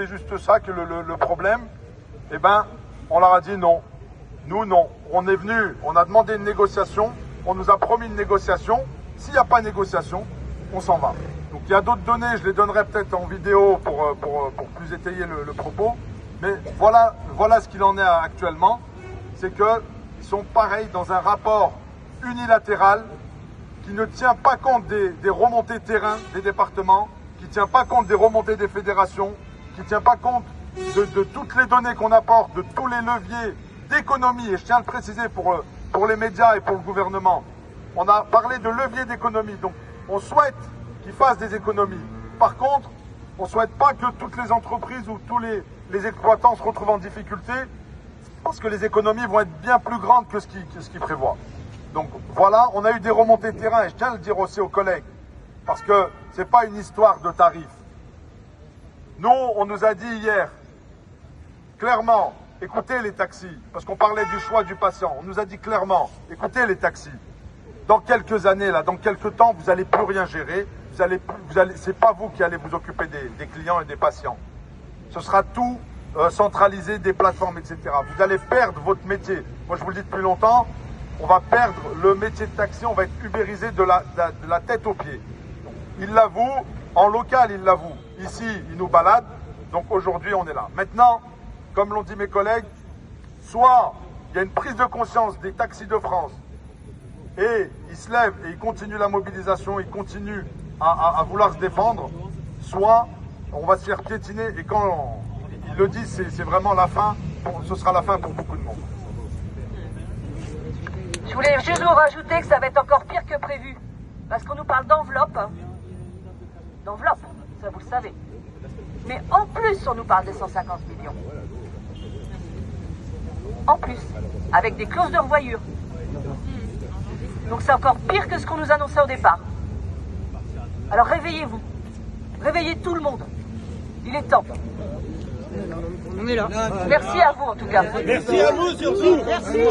C'est juste ça que le problème. Eh ben, on leur a dit non. Nous, non. On est venu, on a demandé une négociation, on nous a promis une négociation. S'il n'y a pas de négociation, on s'en va. Donc il y a d'autres données, je les donnerai peut-être en vidéo pour plus étayer le propos. Mais voilà ce qu'il en est actuellement. C'est qu'ils sont pareils dans un rapport unilatéral qui ne tient pas compte des remontées terrain des départements, qui ne tient pas compte des remontées des fédérations, qui ne tient pas compte de toutes les données qu'on apporte, de tous les leviers d'économie. Et je tiens à le préciser pour les médias et pour le gouvernement. On a parlé de levier d'économie. Donc on souhaite qu'ils fassent des économies. Par contre, on ne souhaite pas que toutes les entreprises ou tous les exploitants se retrouvent en difficulté, parce que les économies vont être bien plus grandes que ce qu'ils prévoient. Donc voilà, on a eu des remontées de terrain, et je tiens à le dire aussi aux collègues, parce que ce n'est pas une histoire de tarifs. Nous, on nous a dit hier, clairement, écoutez les taxis, parce qu'on parlait du choix du patient, on nous a dit clairement, écoutez les taxis, dans quelques années, là, dans quelques temps, vous n'allez plus rien gérer, c'est pas vous qui allez vous occuper des clients et des patients. Ce sera tout centralisé, des plateformes, etc. Vous allez perdre votre métier. Moi, je vous le dis depuis longtemps, on va perdre le métier de taxi, on va être ubérisé de la tête aux pieds. Il l'avoue, en local, il l'avoue. Ici, il nous balade, donc aujourd'hui, on est là. Maintenant, comme l'ont dit mes collègues, soit il y a une prise de conscience des taxis de France, et ils se lèvent et ils continuent la mobilisation, ils continuent à vouloir se défendre, soit on va se faire piétiner, et quand ils le disent, c'est vraiment la fin, ce sera la fin pour beaucoup de monde. Je voulais juste vous rajouter que ça va être encore pire que prévu, parce qu'on nous parle d'enveloppe, d'enveloppe, ça vous le savez. Mais en plus, on nous parle des 150 millions. En plus, avec des clauses de revoyure. Donc c'est encore pire que ce qu'on nous annonçait au départ. Alors réveillez-vous. Réveillez tout le monde. Il est temps. On est là. Merci à vous en tout cas. Merci à vous surtout. Merci.